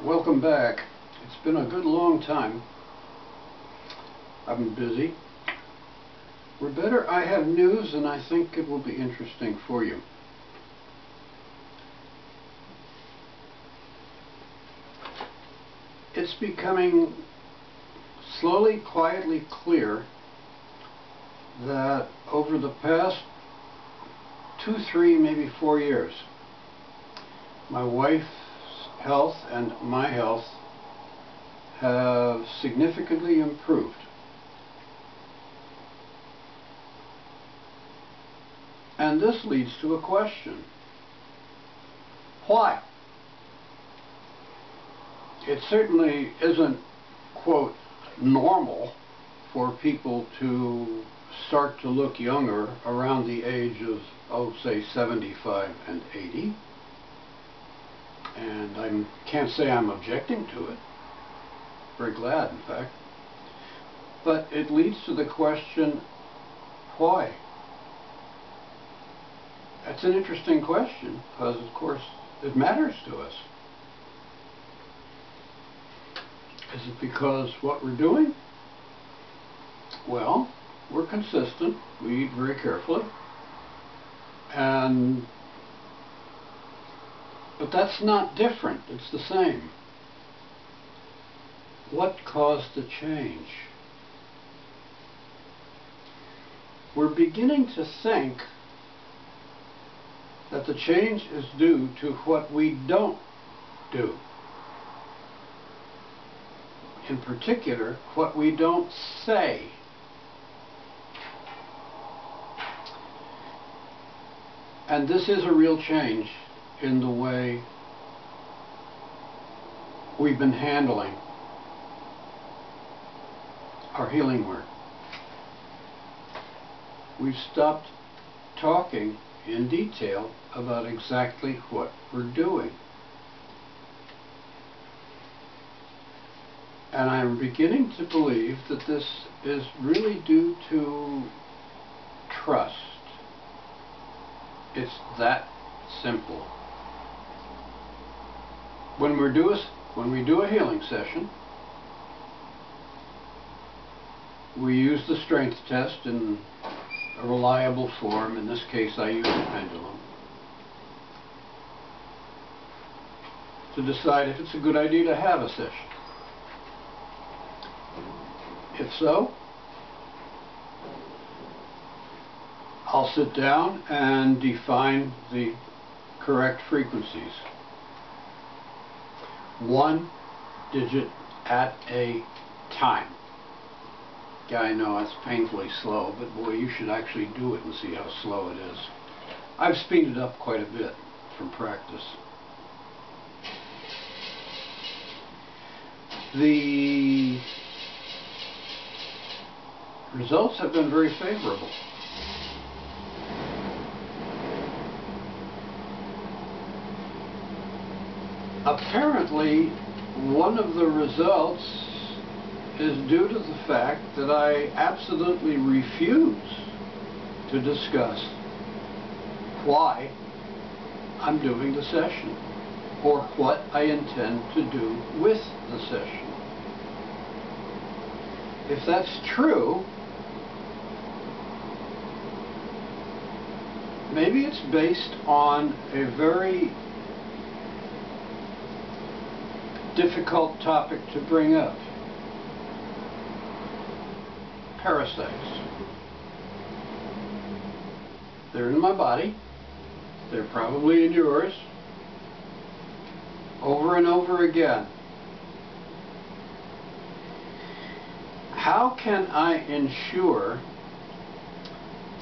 Welcome back. It's been a good long time. I've been busy. We're better. I have news and I think it will be interesting for you. It's becoming slowly, quietly clear that over the past 2, 3, maybe 4 years, my wife's health and my health have significantly improved. And this leads to a question. Why? It certainly isn't, quote, normal for people to start to look younger around the age of, oh, say 75 and 80. And I can't say I'm objecting to it. Very glad, in fact. But it leads to the question, why? That's an interesting question, because, of course, it matters to us. Is it because what we're doing? Well, we're consistent. We eat very carefully. But that's not different. It's the same. What caused the change? We're beginning to think that the change is due to what we don't do. In particular, what we don't say. And this is a real change in the way we've been handling our healing work. We've stopped talking in detail about exactly what we're doing. And I'm beginning to believe that this is really due to trust. It's that simple. When we do a healing session, we use the strength test in a reliable form. In this case, I use a pendulum to decide if it's a good idea to have a session. If so, I'll sit down and define the correct frequencies. 1 digit at a time. Yeah, I know it's painfully slow, but boy, you should actually do it and see how slow it is. I've speeded up quite a bit from practice. The results have been very favorable. Apparently, one of the results is due to the fact that I absolutely refuse to discuss why I'm doing the session or what I intend to do with the session. If that's true, maybe it's based on a very difficult topic to bring up. Parasites. They're in my body. They're probably in yours. Over and over again. How can I ensure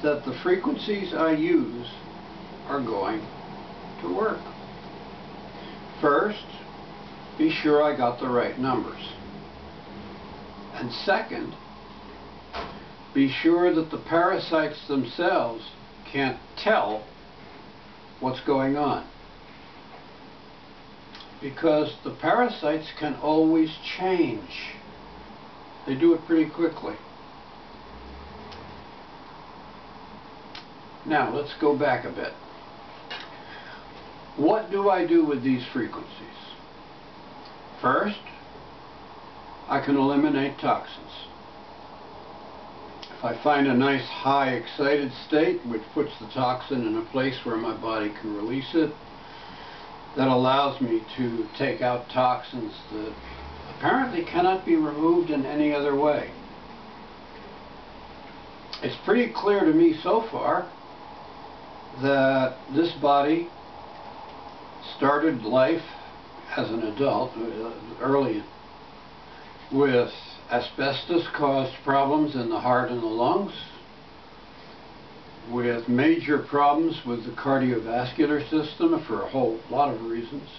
that the frequencies I use are going to work? First, be sure I got the right numbers. And second, be sure that the parasites themselves can't tell what's going on. Because the parasites can always change. They do it pretty quickly. Now, let's go back a bit. What do I do with these frequencies? First, I can eliminate toxins. If I find a nice high excited state which puts the toxin in a place where my body can release it, that allows me to take out toxins that apparently cannot be removed in any other way. It's pretty clear to me so far that this body started life as an adult, early, with asbestos-caused problems in the heart and the lungs, with major problems with the cardiovascular system for a whole lot of reasons,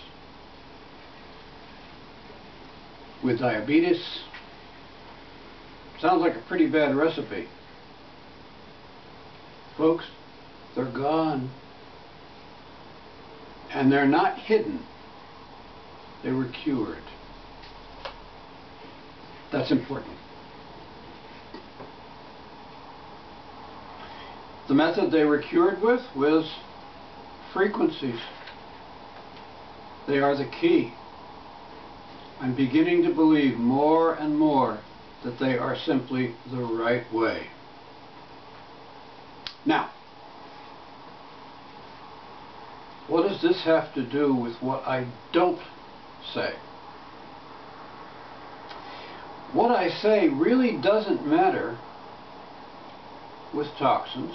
with diabetes. Sounds like a pretty bad recipe. Folks, they're gone. And they're not hidden. They were cured. That's important. The method they were cured with was frequencies. They are the key. I'm beginning to believe more and more that they are simply the right way. Now, what does this have to do with what I don't say? What I say really doesn't matter with toxins.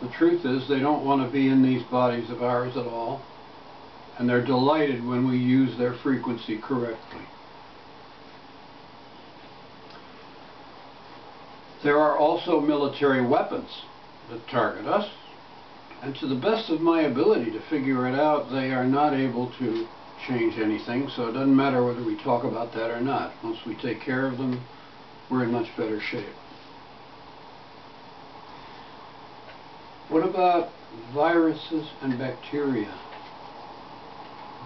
The truth is they don't want to be in these bodies of ours at all, and they're delighted when we use their frequency correctly. There are also military weapons that target us, and to the best of my ability to figure it out, they are not able to change anything, so it doesn't matter whether we talk about that or not. Once we take care of them, we're in much better shape. What about viruses and bacteria?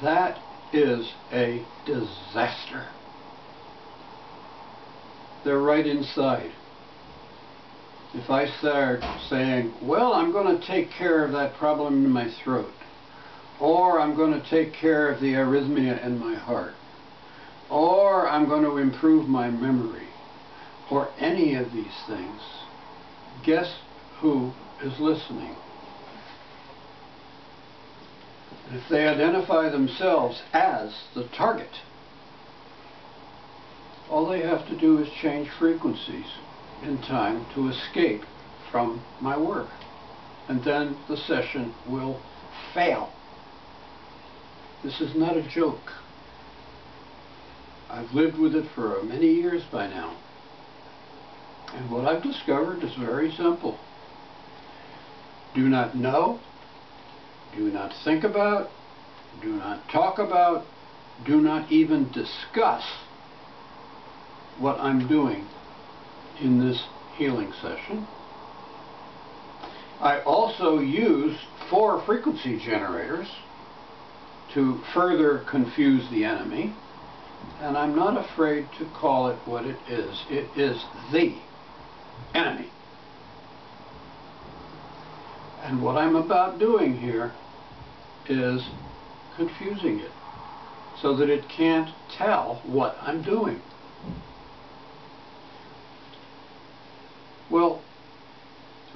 That is a disaster. They're right inside. If I start saying, well, I'm going to take care of that problem in my throat, or I'm going to take care of the arrhythmia in my heart, or I'm going to improve my memory, or any of these things, guess who is listening? And if they identify themselves as the target, all they have to do is change frequencies in time to escape from my work. And then the session will fail. This is not a joke. I've lived with it for many years by now. And what I've discovered is very simple. Do not know, do not think about, do not talk about, do not even discuss what I'm doing in this healing session. I also use 4 frequency generators to further confuse the enemy, and I'm not afraid to call it what it is. It is the enemy. And what I'm about doing here is confusing it so that it can't tell what I'm doing. Well,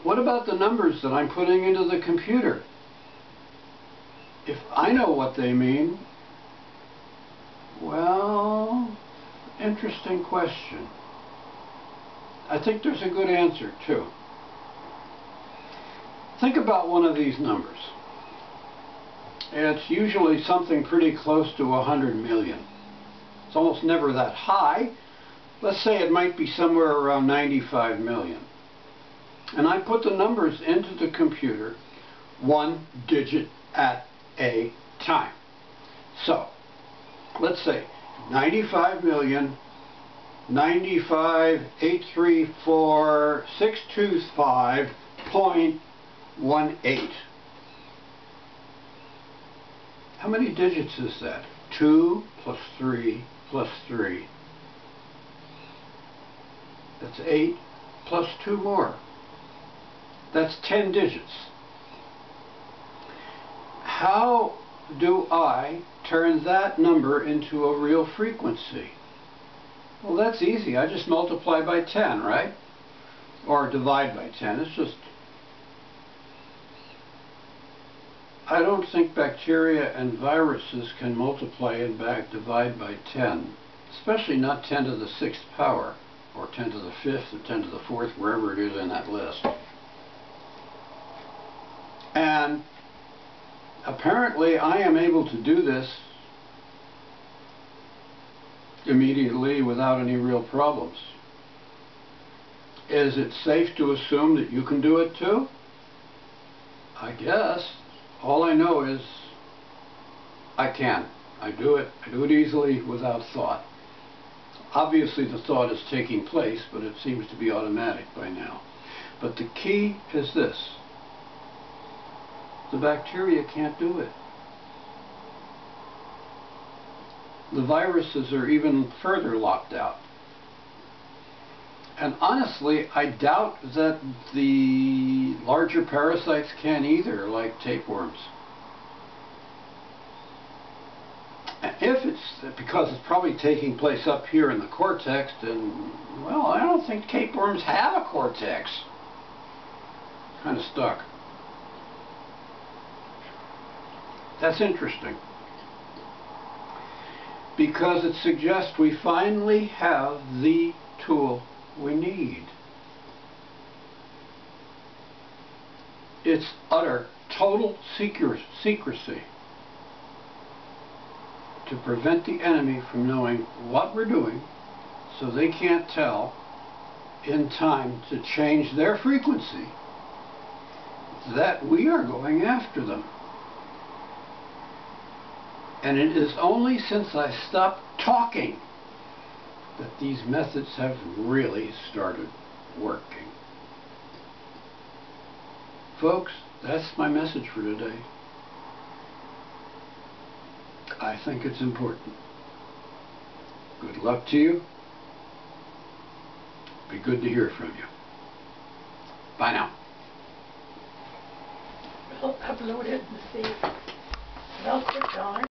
what about the numbers that I'm putting into the computer? If I know what they mean, well, interesting question. I think there's a good answer, too. Think about one of these numbers. It's usually something pretty close to 100 million. It's almost never that high. Let's say it might be somewhere around 95 million. And I put the numbers into the computer 1 digit at a time. So, let's say 95 million, 95,834,625.18. How many digits is that? 2 plus 3 plus 3. That's 8 plus 2 more. That's 10 digits. How do I turn that number into a real frequency? Well, that's easy. I just multiply by 10, right? Or divide by 10. It's just... I don't think bacteria and viruses can multiply and divide by 10. Especially not 10 to the 6th power, or 10 to the 5th, or 10 to the 4th, wherever it is in that list. And apparently I am able to do this immediately without any real problems. Is it safe to assume that you can do it too? I guess. All I know is I can. I do it easily without thought. Obviously the thought is taking place, but it seems to be automatic by now. But the key is this. The bacteria can't do it. The viruses are even further locked out. And honestly, I doubt that the larger parasites can either, like tapeworms. If it's because it's probably taking place up here in the cortex, then, well, I don't think tapeworms have a cortex. Kind of stuck. That's interesting. Because it suggests we finally have the tool we need. It's utter, total secrecy to prevent the enemy from knowing what we're doing, so they can't tell in time to change their frequency that we are going after them. And it is only since I stopped talking that these methods have really started working. Folks, that's my message for today. I think it's important. Good luck to you. Be good to hear from you. Bye now. Well, uploaded and see. Well, quick, Dollar.